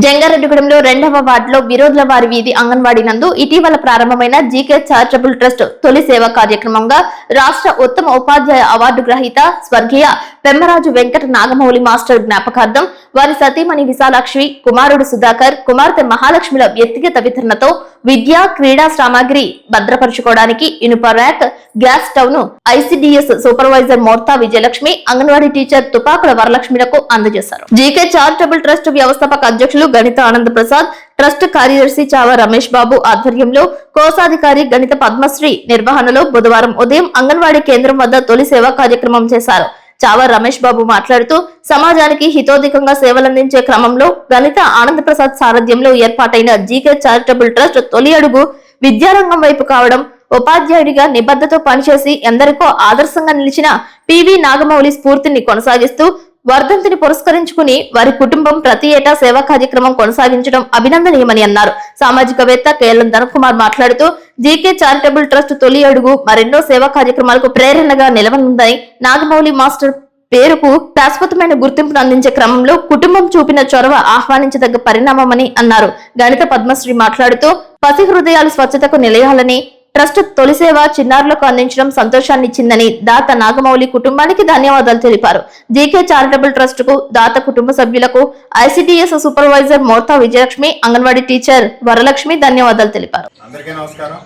జంగారెడ్డిగూడెంలో 2వ వార్డులో విరోధుల వారి వీధి అంగన్వాడీ నందు ఇటీవల ప్రారంభమైన జీకే చారిటబుల్ ట్రస్ట్ తొలి సేవా కార్యక్రమంగా రాష్ట్ర ఉత్తమ ఉపాధ్యాయ అవార్డు గ్రహీత స్వర్గీయ పెమ్మరాజు వెంకట నాగమౌళి మాస్టర్ జ్ఞాపకార్థం వారి సతీమణి విశాలాక్షి, కుమారుడు సుధాకర్, కుమార్తె మహాలక్ష్మిల వ్యక్తిగత వితరణతో విద్యా క్రీడా సామాగ్రి భద్రపరుచుకోవడానికి ఇనుప ర్యాక్, గ్యాస్ స్టవ్ ను ICDS supervisor Morta Vijayalakshmi, anganwadi teacher Tupakula వరలక్ష్మిలకు అందజేశారు. జీకే చారిటబుల్ ట్రస్ట్ వ్యవస్థాపక అధ్యక్షులు గణిత ఆనంద్ ప్రసాద్, ట్రస్ట్ కార్యదర్శి చావా రమేష్ బాబు ఆధ్వర్యంలో కోశాధికారి గణిత పద్మశ్రీ నిర్వహణలో బుధవారం ఉదయం అంగన్వాడీ కేంద్రం వద్ద తొలి సేవా కార్యక్రమం చేశారు. చావా రమేష్ బాబు మాట్లాడుతూ సమాజానికి హితోధికంగా సేవలందించే క్రమంలో గణిత ఆనంద్ ప్రసాద్ సారథ్యంలో ఏర్పాటైన జీకే చారిటబుల్ ట్రస్ట్ తొలి అడుగు విద్యారంగం వైపు కావడం, ఉపాధ్యాయుడిగా నిబద్ధతో పనిచేసి ఎందరికో ఆదర్శంగా నిలిచిన పివి నాగమౌళి స్ఫూర్తిని కొనసాగిస్తూ వర్ధంతిని పురస్కరించుకుని వారి కుటుంబం ప్రతి ఏటా సేవా కార్యక్రమం కొనసాగించడం అభినందనీయమని అన్నారు. సామాజికవేత్త కేఎల్ఎం ధనకుమార్ మాట్లాడుతూ జీకే చారిటబుల్ ట్రస్ట్ తొలి అడుగు మరెన్నో సేవా కార్యక్రమాలకు ప్రేరణగా నిలవనుందని, నాగమౌళి మాస్టర్ పేరుకు శాశ్వతమైన గుర్తింపును అందించే క్రమంలో కుటుంబం చూపిన చొరవ ఆహ్వానించదగ్గ పరిణామమని అన్నారు. గణిత పద్మశ్రీ మాట్లాడుతూ పసి హృదయాలు స్వచ్ఛతకు నిలయాలని ట్రస్ట్ తొలి సేవ చిన్నారులకు అందించడం సంతోషాన్నిచ్చిందని, దాత నాగమౌళి కుటుంబానికి ధన్యవాదాలు తెలిపారు. జీకే చారిటబుల్ ట్రస్ట్ కు దాత కుటుంబ సభ్యులకు ICDS supervisor Morta Vijayalakshmi, anganwadi teacher Varalakshmi ధన్యవాదాలు తెలిపారు. అందరికీ నమస్కారం.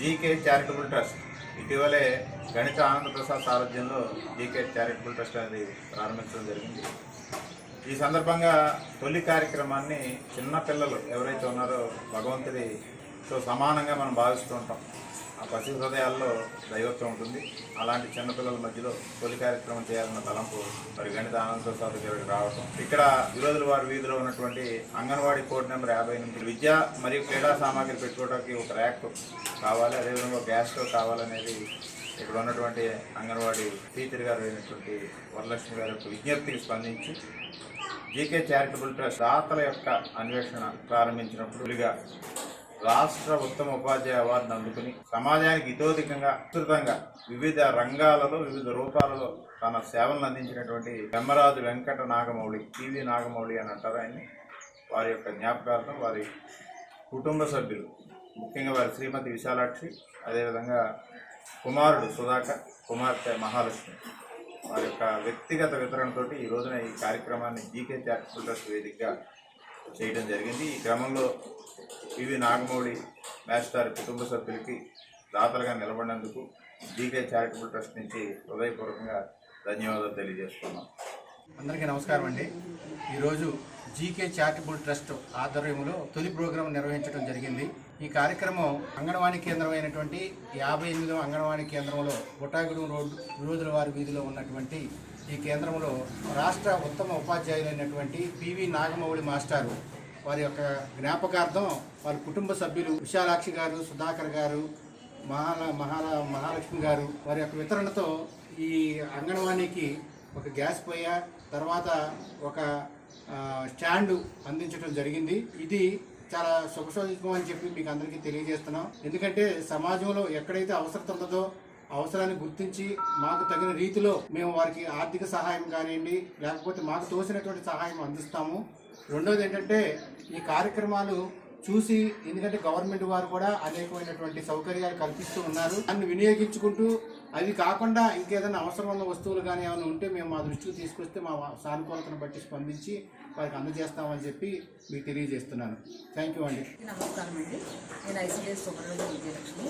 జీకే చారిటబుల్ ట్రస్ట్ ఇటీవలే గణిత ఆనంద ప్రసాద్ సారథ్యంలో జీకే చారిటబుల్ ట్రస్ట్ అనేది ప్రారంభించడం జరిగింది. ఈ సందర్భంగా తొలి కార్యక్రమాన్ని చిన్న పిల్లలు ఎవరైతే ఉన్నారో భగవంతుడితో సమానంగా మనం భావిస్తూ ఉంటాం. ఆ పసి హృదయాల్లో దైవత్వం ఉంటుంది. అలాంటి చిన్నపిల్లల మధ్యలో తొలి కార్యక్రమం చేయాలన్న తలంపు మరి గణిత ఆనంద ప్రసాద్ గారికి రావటం, ఇక్కడ విరోధుల వారి వీధిలో ఉన్నటువంటి అంగన్వాడీ కోడ్ నెంబర్ 58 విద్య మరియు క్రీడా సామాగ్రి పెట్టుకోవడానికి ఒక ర్యాక్ కావాలి, అదేవిధంగా గ్యాస్ స్టవ్ కావాలనేది ఇక్కడ ఉన్నటువంటి అంగన్వాడీ టీచర్ గారు అయినటువంటి వరలక్ష్మి గారి యొక్క విజ్ఞప్తికి స్పందించి జీకే చారిటబుల్ ట్రస్ట్ దాతల యొక్క అన్వేషణ ప్రారంభించినప్పుడుగా రాష్ట్ర ఉత్తమ ఉపాధ్యాయ అవార్డును అందుకుని సమాజానికి ఇతోధికంగా విస్తృతంగా వివిధ రంగాలలో వివిధ రూపాలలో తన సేవలను అందించినటువంటి బ్రహ్మరాజు వెంకట నాగమౌళి, పివి నాగమౌళి అని అంటారు ఆయన్ని. వారి యొక్క జ్ఞాపకార్థం వారి కుటుంబ సభ్యులు, ముఖ్యంగా వారి శ్రీమతి విశాలాక్షి, అదేవిధంగా కుమారుడు సుధాకర్, కుమార్తె మహాలక్ష్మి, వారి యొక్క వ్యక్తిగత వితరణతో ఈ రోజున ఈ కార్యక్రమాన్ని జీకే చారిటబుల్ ట్రస్ట్ వేదికగా చేయడం జరిగింది. ఈ క్రమంలో పివి నాగమౌళి మాస్టర్ కుటుంబ సభ్యులకి దాతలుగా నిలబడినందుకు జీకే చారిటబుల్ ట్రస్ట్ నుంచి హృదయపూర్వకంగా ధన్యవాదాలు తెలియజేస్తున్నాం. అందరికీ నమస్కారం అండి. ఈరోజు జీకే చారిటబుల్ ట్రస్ట్ ఆధ్వర్యంలో తొలి ప్రోగ్రాం నిర్వహించడం జరిగింది. ఈ కార్యక్రమం అంగన్వాడీ కేంద్రం అయినటువంటి 58వ అంగన్వాడీ కేంద్రంలో బుట్టాగూడెం రోడ్డు విరోధుల వారి వీధిలో ఉన్నటువంటి ఈ కేంద్రంలో రాష్ట్ర ఉత్తమ ఉపాధ్యాయులైనటువంటి పివి నాగమౌళి మాస్టారు వారి యొక్క జ్ఞాపకార్థం వారి కుటుంబ సభ్యులు విశాలాక్షి గారు, సుధాకర్ గారు, మహాలక్ష్మి గారు వారి యొక్క వితరణతో ఈ అంగన్వాడీకి ఒక గ్యాస్ పొయ్య, తర్వాత ఒక స్టాండు అందించడం జరిగింది. ఇది చాలా శుభసూచకం అని చెప్పి మీకు అందరికీ తెలియజేస్తున్నాం. ఎందుకంటే సమాజంలో ఎక్కడైతే అవసరం ఉంటుందో అవసరాన్ని గుర్తించి మాకు తగిన రీతిలో మేము వారికి ఆర్థిక సహాయం కానివ్వండి, లేకపోతే మాకు తోసినటువంటి సహాయం అందిస్తాము. రెండోది ఏంటంటే ఈ కార్యక్రమాలు చూసి, ఎందుకంటే గవర్నమెంట్ వారు కూడా అనేకమైనటువంటి సౌకర్యాలు కల్పిస్తూ ఉన్నారు, దాన్ని వినియోగించుకుంటూ అవి కాకుండా ఇంకేదైనా అవసరం ఉన్న వస్తువులు కానీ ఏమైనా ఉంటే మేము మా దృష్టికి తీసుకొస్తే మా సానుకూలతను బట్టి స్పందించి వారికి అందజేస్తామని చెప్పి మీకు తెలియజేస్తున్నాను. థ్యాంక్ యూ అండి. నమస్కారం అండి. నేను ఐసీడీఎస్ సూపర్వైజర్ విజయలక్ష్మి.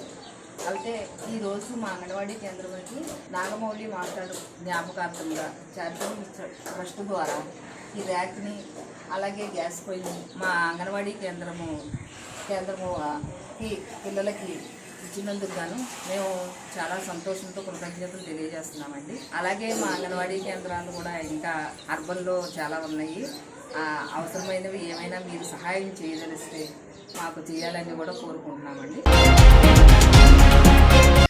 అయితే ఈరోజు మా anganwadi కేంద్రంకి Nagamouli master జ్ఞాపకార్థంగా charitable trust ద్వారా ఈ ర్యాక్ని, అలాగే గ్యాస్ పొయ్యిని మా అంగన్వాడీ కేంద్రముకి పిల్లలకి ఇచ్చినందుకు గాను మేము చాలా సంతోషంతో కృతజ్ఞతలు తెలియజేస్తున్నామండి. అలాగే మా అంగన్వాడీ కేంద్రాలు కూడా ఇంకా అర్బన్లో చాలా ఉన్నాయి. అవసరమైనవి ఏమైనా మీరు సహాయం చేయదలిస్తే మాకు చేయాలని కూడా కోరుకుంటున్నామండి.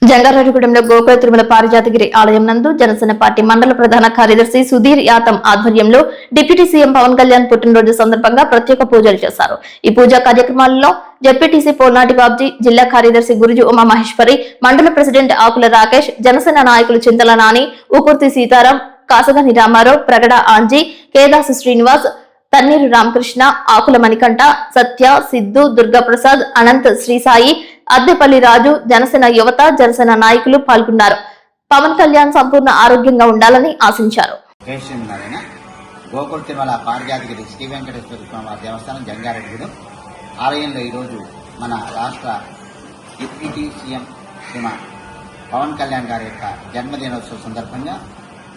జంగారెడ్డిగూడెంలో గోకుల తిరుమల పారిజాతగిరి ఆలయం నందు జనసేన పార్టీ మండల ప్రధాన కార్యదర్శి సుధీర్ యాదవ్ ఆధ్వర్యంలో డిప్యూటీ సీఎం పవన్ కళ్యాణ్ పుట్టినరోజు సందర్భంగా ప్రత్యేక పూజలు చేశారు. ఈ పూజా కార్యక్రమాల్లో జెడ్పీటీసీ పోల్నాటి బాబ్జీ, జిల్లా కార్యదర్శి గురుజు ఉమామహేశ్వరి, మండల ప్రెసిడెంట్ ఆకుల రాకేష్, జనసేన నాయకులు చింతల నాని, ఊకుర్తి సీతారాం, కాసగాని రామారావు, ప్రగడ ఆంజీ, కేదాసు శ్రీనివాస్, తన్నీరు రామకృష్ణ, ఆకుల మణికంఠ, సత్య, సిద్ధు, దుర్గాప్రసాద్, అనంత్, శ్రీసాయి, అద్దెపల్లి రాజు, జనసేన యువత, జనసేన నాయకులు పాల్గొన్నారు. పవన్ కళ్యాణ్ సంపూర్ణ ఆరోగ్యంగా ఉండాలని ఆశించారు. గోకుల తిరుమల పారిజాతగిరి శ్రీ వెంకటేశ్వర స్వామి దేవస్థానం జంగారెడ్డిగూడెం ఆలయంలో ఈరోజు మన రాష్ట్ర డిప్యూటీ సీఎం శ్రీమాన్ పవన్ కళ్యాణ్ గారి యొక్క జన్మదినోత్సవం సందర్భంగా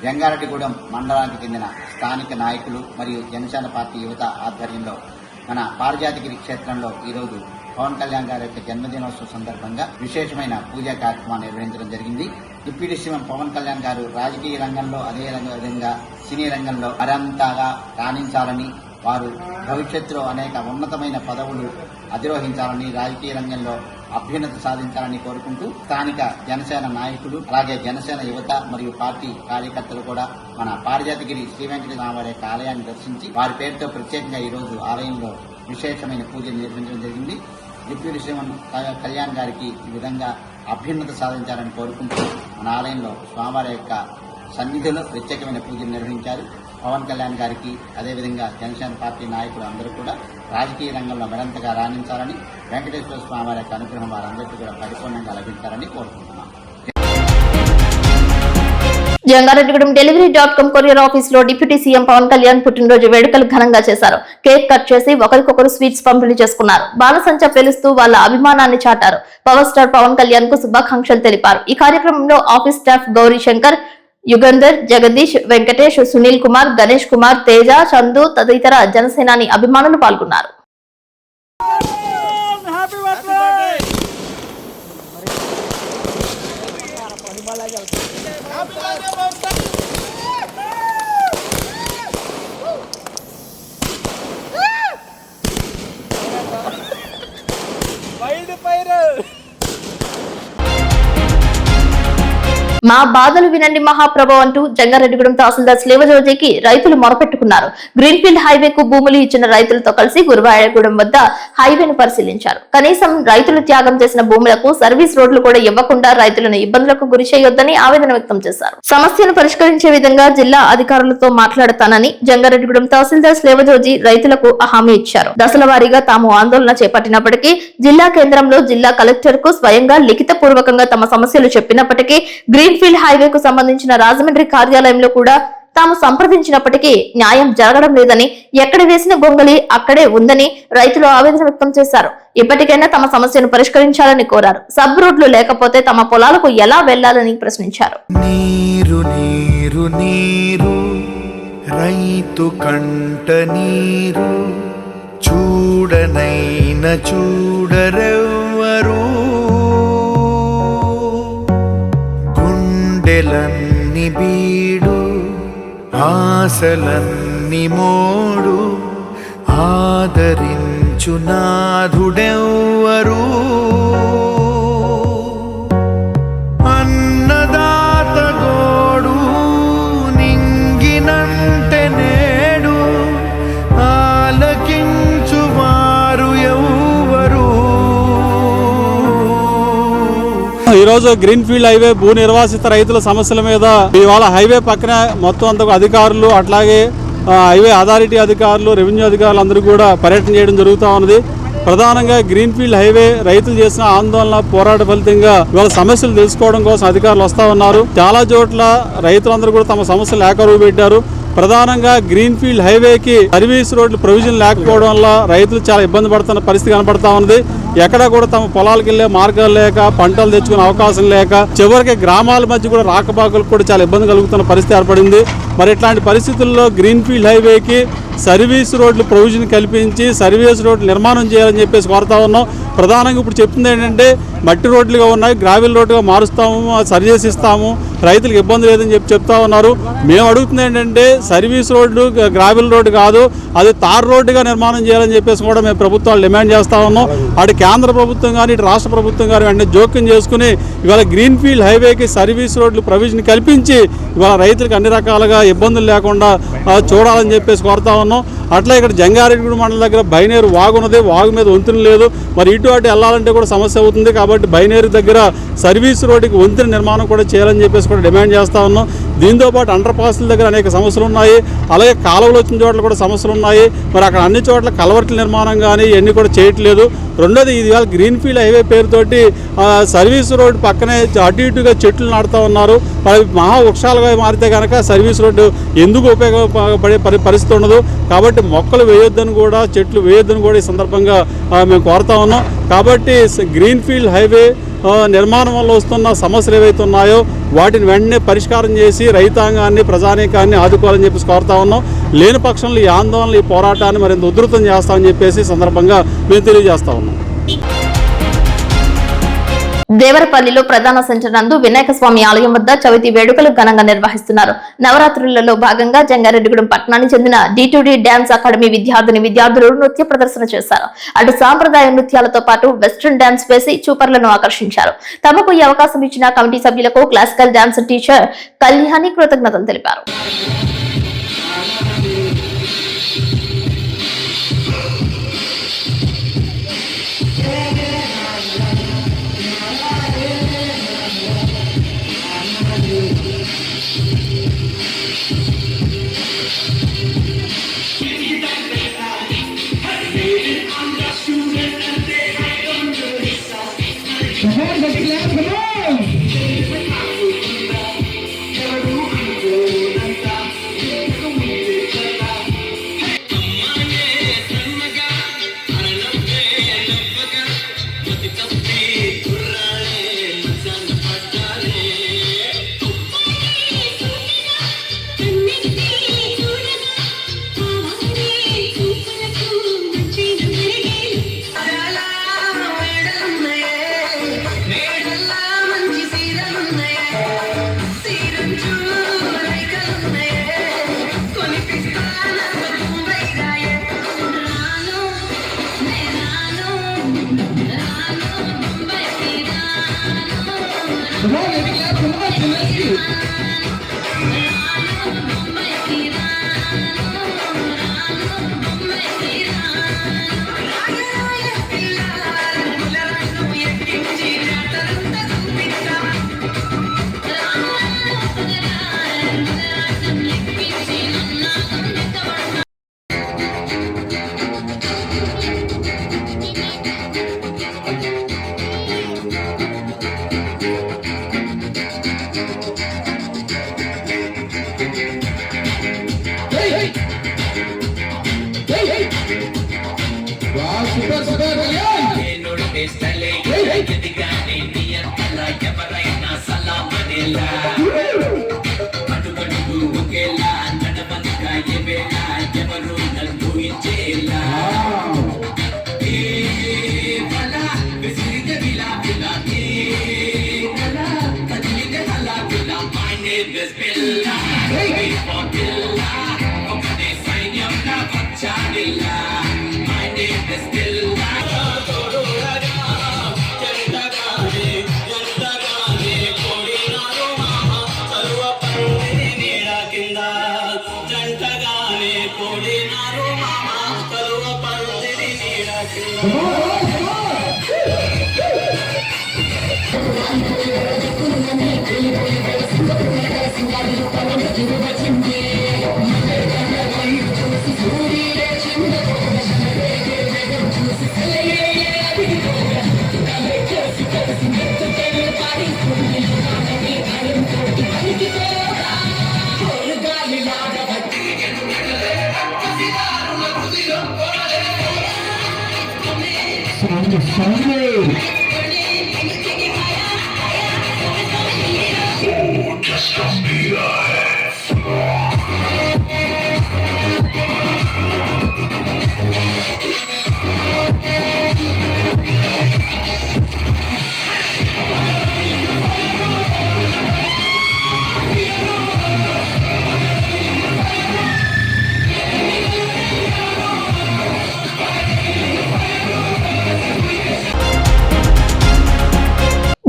జంగారెడ్డిగూడెం మండలానికి చెందిన స్థానిక నాయకులు మరియు జనసేన పార్టీ యువత ఆధ్వర్యంలో మన పారిజాతగిరి క్షేత్రంలో ఈరోజు పవన్ కళ్యాణ్ గారి యొక్క జన్మదినోత్సవం సందర్భంగా విశేషమైన పూజా కార్యక్రమాన్ని నిర్వహించడం జరిగింది. డిప్యూటీ సీఎం పవన్ కళ్యాణ్ గారు రాజకీయ రంగంలో అదే విధంగా సినీ రంగంలో మరింతగా రాణించాలని, వారు భవిష్యత్తులో అనేక ఉన్నతమైన పదవులు అధిరోహించాలని, రాజకీయ రంగంలో అభ్యున్నతి సాధించాలని కోరుకుంటూ స్థానిక జనసేన నాయకులు, అలాగే జనసేన యువత మరియు పార్టీ కార్యకర్తలు కూడా మన పారిజాతగిరి శ్రీ వెంకటేశ్వర వారి యొక్క ఆలయాన్ని దర్శించి వారి పేరుతో ప్రత్యేకంగా ఈ రోజు ఆలయంలో విశేషమైన పూజలు నిర్వహించడం జరిగింది. డిప్యూటీ సీఎం కళ్యాణ్ గారికి ఈ విధంగా అభ్యున్నతి సాధించాలని కోరుకుంటూ మన ఆలయంలో స్వామివారి యొక్క సన్నిధిలో ప్రత్యేకమైన పూజలు నిర్వహించారు. పవన్ కళ్యాణ్ గారికి, అదేవిధంగా జనసేన పార్టీ నాయకులు అందరూ కూడా రాజకీయ రంగంలో మరింతగా రాణించాలని, వెంకటేశ్వర స్వామి వారి యొక్క అనుగ్రహం వారందరికీ కూడా పరిపూర్ణంగా లభించాలని కోరుకుంటున్నాం. జంగారెడ్డిగూడెం delivery.com కొరియర్ ఆఫీస్ లో డిప్యూటీ సీఎం పవన్ కళ్యాణ్ పుట్టినరోజు వేడుకలు ఘనంగా చేశారు. కేక్ కట్ చేసి ఒకరికొకరు స్వీట్స్ పంపిణీ చేసుకున్నారు. బాలసంచ పేలుస్తూ వాళ్ళ అభిమానాన్ని చాటారు. పవర్ స్టార్ పవన్ కళ్యాణ్ కు శుభాకాంక్షలు తెలిపారు. ఈ కార్యక్రమంలో ఆఫీస్ స్టాఫ్ గౌరీ శంకర్, యుగంధర్, జగదీష్, వెంకటేష్, సునీల్ కుమార్, గణేష్ కుమార్, తేజ, చందు తదితర జనసేనాని అభిమానులు పాల్గొన్నారు. మా బాధలు వినండి మహాప్రభు అంటూ జంగారెడ్డిగూడెం తహసీల్దార్ స్లేవజోజీకి రైతులు మొరపెట్టుకున్నారు. గ్రీన్ఫీల్డ్ హైవేకు భూములు ఇచ్చిన రైతులతో కలిసి గురువాయగూడెం వద్ద హైవేను పరిశీలించారు. కనీసం రైతులు త్యాగం చేసిన భూములకు సర్వీస్ రోడ్లు కూడా ఇవ్వకుండా రైతులను ఇబ్బందులకు గురి చేయొద్దని ఆవేదన వ్యక్తం చేశారు. సమస్యను పరిష్కరించే విధంగా జిల్లా అధికారులతో మాట్లాడతానని జంగారెడ్డిగూడెం తహసీల్దార్ స్లేవజోజీ రైతులకు హామీ ఇచ్చారు. దశల వారీగా తాము ఆందోళన చేపట్టినప్పటికీ జిల్లా కేంద్రంలో జిల్లా కలెక్టర్ కు స్వయంగా లిఖిత పూర్వకంగా తమ సమస్యలు చెప్పినప్పటికీ గ్రీన్ఫీల్డ్ హైవేకు సంబంధించిన రాజమండ్రి కార్యాలయంలో కూడా తాము సంప్రదించినప్పటికీ న్యాయం జరగడం లేదని, ఎక్కడ వేసిన గొంగలి అక్కడే ఉందని రైతులు ఆవేదన వ్యక్తం చేశారు. ఇప్పటికైనా తమ సమస్యను పరిష్కరించాలని కోరారు. సబ్ రోడ్లు లేకపోతే తమ పొలాలకు ఎలా వెళ్లాలని ప్రశ్నించారు. నీరు నీరు నీరు రైతు కంట నీరు చూడనైన చూడరెవ్వరు గుండెలన్ని బీడు ఆశలన్ని మోడు ఆదరించు నాథుడెవ్వరు అన్నదాత గోడు నింగినంటే నేడు ఆలకించు వారు ఎవ్వరు. ఈరోజు గ్రీన్ఫీల్డ్ హైవే భూ నిర్వాసిత రైతుల సమస్యల మీద ఇవాళ హైవే పక్కన మొత్తం అంత అధికారులు, అట్లాగే హైవే అథారిటీ అధికారులు, రెవెన్యూ అధికారులు అందరూ కూడా పర్యటన చేయడం జరుగుతూ ఉన్నది. ప్రధానంగా గ్రీన్ఫీల్డ్ హైవే రైతులు చేసిన ఆందోళన పోరాట ఫలితంగా ఇవాళ సమస్యలు తెలుసుకోవడం కోసం అధికారులు వస్తా ఉన్నారు. చాలా చోట్ల రైతులందరూ కూడా తమ సమస్యలు ఏకరువు పెట్టారు. ప్రధానంగా గ్రీన్ఫీల్డ్ హైవేకి సర్వీస్ రోడ్లు ప్రొవిజన్ లేకపోవడం వల్ల రైతులు చాలా ఇబ్బంది పడుతున్న పరిస్థితి కనపడతా ఉంది. ఎక్కడ కూడా తమ పొలాలకు వెళ్లే మార్గాలు లేక, పంటలు తెచ్చుకునే అవకాశం లేక, చివరికి గ్రామాల మధ్య కూడా రాకపోకలకు కూడా చాలా ఇబ్బంది కలుగుతున్న పరిస్థితి ఏర్పడింది. మరి ఇట్లాంటి పరిస్థితుల్లో గ్రీన్ఫీల్డ్ హైవేకి సర్వీస్ రోడ్లు ప్రొవిజన్ కల్పించి సర్వీస్ రోడ్లు నిర్మాణం చేయాలని చెప్పేసి కోరుతా ఉన్నాం. ప్రధానంగా ఇప్పుడు చెప్తుంది ఏంటంటే మట్టి రోడ్లుగా ఉన్నాయి, గ్రావెల్ రోడ్డుగా మారుస్తాము, సరి చేసి ఇస్తాము, రైతులకు ఇబ్బంది లేదని చెప్తా ఉన్నారు. మేము అడుగుతుంది ఏంటంటే సర్వీస్ రోడ్లు గ్రావెల్ రోడ్డు కాదు, అది తార్ రోడ్డుగా నిర్మాణం చేయాలని చెప్పేసి కూడా మేము ప్రభుత్వాలు డిమాండ్ చేస్తా ఉన్నాం. అటు కేంద్ర ప్రభుత్వం కానీ ఇటు రాష్ట్ర ప్రభుత్వం కానీ వెంటనే జోక్యం చేసుకుని ఇవాళ గ్రీన్ఫీల్డ్ హైవేకి సర్వీస్ రోడ్లు ప్రొవిజన్ కల్పించి ఇవాళ రైతులకు అన్ని రకాలుగా ఇబ్బందులు లేకుండా చూడాలని చెప్పేసి కోరుతా ఉన్నాం. అట్లా ఇక్కడ జంగారెడ్డిగూడెం మండలం దగ్గర బైనేరు వాగు ఉన్నది, వాగు మీద వంతెన లేదు. మరి ఇటు అటు వెళ్ళాలంటే కూడా సమస్య అవుతుంది. కాబట్టి బైనేరు దగ్గర సర్వీస్ రోడ్డుకి వంతెన నిర్మాణం కూడా చేయాలని చెప్పేసి కూడా డిమాండ్ చేస్తూ ఉన్నాం. దీంతోపాటు అండర్ పాస్ల దగ్గర అనేక సమస్యలు ఉన్నాయి, అలాగే కాలువలు వచ్చిన చోట్ల కూడా సమస్యలు ఉన్నాయి. మరి అక్కడ అన్ని చోట్ల కలవర్ట్ల నిర్మాణం కానీ ఇవన్నీ కూడా చేయట్లేదు. రెండోది, ఇది వాళ్ళ గ్రీన్ఫీల్డ్ హైవే పేరుతోటి సర్వీస్ రోడ్డు పక్కనే అటు ఇటుగా చెట్లు నాటుతూ ఉన్నారు. మరి మహా వృక్షాలుగా మారితే కనుక సర్వీస్ రోడ్డు ఎందుకు ఉపయోగపడే పరిస్థితి ఉండదు. కాబట్టి మొక్కలు వేయొద్దని కూడా, చెట్లు వేయొద్దని కూడా ఈ సందర్భంగా మేము కోరుతా ఉన్నాం. కాబట్టి గ్రీన్ఫీల్డ్ హైవే నిర్మాణం వల్ల వస్తున్న సమస్యలు ఏవైతే ఉన్నాయో వాటిని వెంటనే పరిష్కారం చేసి రైతాంగాన్ని, ప్రజానీకాన్ని ఆదుకోవాలని చెప్పేసి కోరుతా ఉన్నాం. లేని పక్షంలో ఈ ఆందోళనలు, ఈ పోరాటాన్ని మరింత ఉధృతం చేస్తామని చెప్పేసి సందర్భంగా మేము తెలియజేస్తా ఉన్నాం. దేవరపల్లిలో ప్రధాన సెంటర్ నందు వినాయక స్వామి ఆలయం వద్ద చవితి వేడుకలు ఘనంగా నిర్వహిస్తున్నారు. నవరాత్రులలో భాగంగా జంగారెడ్డిగూడెం పట్టణానికి చెందిన D2D డాన్స్ అకాడమీ విద్యార్థులు నృత్య ప్రదర్శన చేశారు. అటు సాంప్రదాయ నృత్యాలతో పాటు వెస్ట్రన్ డాన్స్ వేసి చూపర్లను ఆకర్షించారు. తమకు ఈ అవకాశం ఇచ్చిన కమిటీ సభ్యులకు క్లాసికల్ డాన్స్ టీచర్ కళ్యాణి కృతజ్ఞతలు తెలిపారు.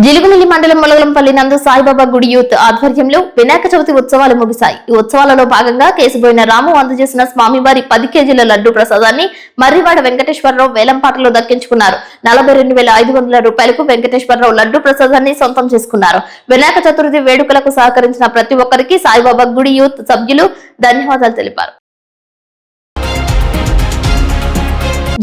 జిలుగుమిల్లి మండలం ములగలంపల్లి నందు సాయిబాబా గుడి యూత్ ఆధ్వర్యంలో వినాయక చవితి ఉత్సవాలు ముగిశాయి. ఈ ఉత్సవాలలో భాగంగా కేశబోయిన రాము అందజేసిన స్వామివారి 10 కేజీల లడ్డు ప్రసాదాన్ని మర్రివాడ వెంకటేశ్వరరావు వేలంపాటలో దక్కించుకున్నారు. 42,500 రూపాయలకు వెంకటేశ్వరరావు లడ్డు ప్రసాదాన్ని సొంతం చేసుకున్నారు. వినాయక చతుర్థి వేడుకలకు సహకరించిన ప్రతి ఒక్కరికి సాయిబాబా గుడి యూత్ సభ్యులు ధన్యవాదాలు తెలిపారు.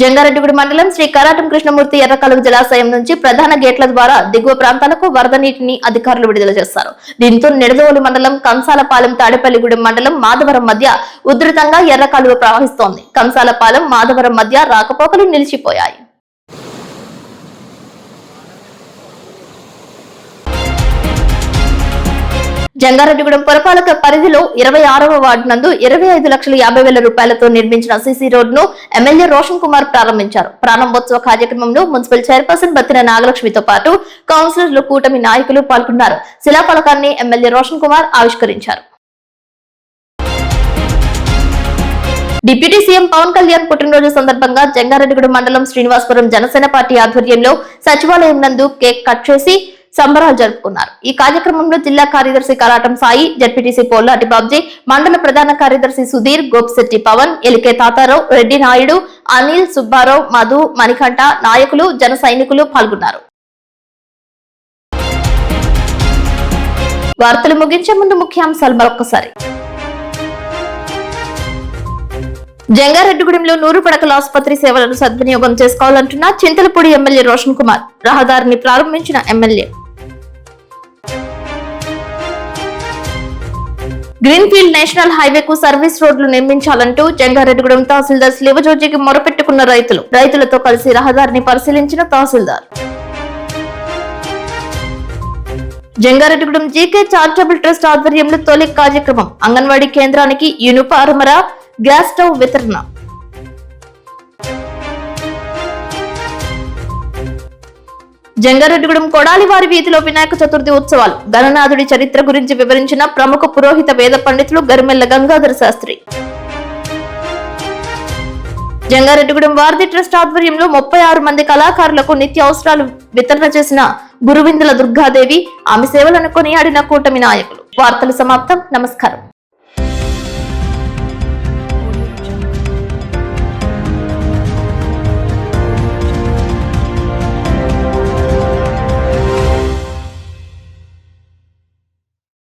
జంగారెడ్డిగూడ మండలం శ్రీ కరాటం కృష్ణమూర్తి ఎర్రకాలువ జలాశయం నుంచి ప్రధాన గేట్ల ద్వారా దిగువ ప్రాంతాలకు వరద నీటిని అధికారులు విడుదల చేస్తారు. దీంతో నిడదవోలు మండలం కంసాలపాలెం తాడేపల్లిగూడెం మండలం మాధవరం మధ్య ఉధృతంగా ఎర్రకాలువ ప్రవహిస్తోంది. కంసాలపాలెం మాధవరం మధ్య రాకపోకలు నిలిచిపోయాయి. జంగారెడ్డిగూడెం పురపాలక పరిధిలో 26వ వార్డు నందు 25,50,000 రూపాయలతో నిర్మించిన సీసీ రోడ్డును ఎమ్మెల్యే రోషన్ కుమార్ ప్రారంభించారు. ప్రారంభోత్సవ కార్యక్రమంలో మున్సిపల్ చైర్పర్సన్ బత్తిన నాగలక్ష్మితో పాటు కౌన్సిలర్లు, కూటమి నాయకులు పాల్గొన్నారు. శిలాఫలకాన్ని ఎమ్మెల్యే రోషన్ కుమార్ ఆవిష్కరించారు. డిప్యూటీ సీఎం పవన్ కళ్యాణ్ పుట్టినరోజు సందర్భంగా జంగారెడ్డిగూడెం మండలం శ్రీనివాసపురం జనసేన పార్టీ ఆధ్వర్యంలో సచివాలయం నందు కేక్ కట్ చేసి సంబరాలు జరుపుకున్నారు. ఈ కార్యక్రమంలో జిల్లా కార్యదర్శి కరాటం సాయి, జడ్పీటీసీ పోల్లాటి బాబ్జీ, మండల ప్రధాన కార్యదర్శి సుధీర్, గోపిశెట్టి పవన్, ఎలికే తాతారావు, రెడ్డి నాయుడు, అనిల్, సుబ్బారావు, మధు, మణికంఠ, నాయకులు, జన సైనికులు పాల్గొన్నారు. వార్తలు ముగించే ముందు ముఖ్యాంశాలు మరొకసారి. జంగారెడ్డిగూడెంలో 100 పడకల ఆసుపత్రి సేవలను సద్వినియోగం చేసుకోవాలంటున్న చింతలపూడి ఎమ్మెల్యే రోషన్ కుమార్. రహదారిని ప్రారంభించిన ఎమ్మెల్యే. గ్రీన్ఫీల్డ్ నేషనల్ హైవేకు సర్వీస్ రోడ్లు నిర్మించాలంటూ జంగారెడ్డిగూడెం తహసీల్దార్ శివజోజికి మొరపెట్టుకున్న రైతులతో కలిసి రహదారిని పరిశీలించిన తహసీల్దార్. జంగారెడ్డిగూడెం జీకే చారిటబుల్ ట్రస్ట్ ఆధ్వర్యంలో తొలి కార్యక్రమం అంగన్వాడీ కేంద్రానికి ఇనుప అరమర గ్యాస్ స్టవ్ వితరణ. జంగారెడ్డిగూడెం కొడాలివారి వీధిలో వినాయక చతుర్థి ఉత్సవాలు. గణనాథుడి చరిత్ర గురించి వివరించిన ప్రముఖ పురోహిత వేద పండితులు గరిమెల్ల గంగాధర శాస్త్రి. జంగారెడ్డిగూడెం వారధి ట్రస్ట్ ఆధ్వర్యంలో 36 మంది కళాకారులకు నిత్య అవసరాలు వితరణ చేసిన గురువిందుల దుర్గాదేవి, ఆమె సేవలను కొనియాడిన కూటమి నాయకులు. వార్తలు సమాప్తం. నమస్కారం.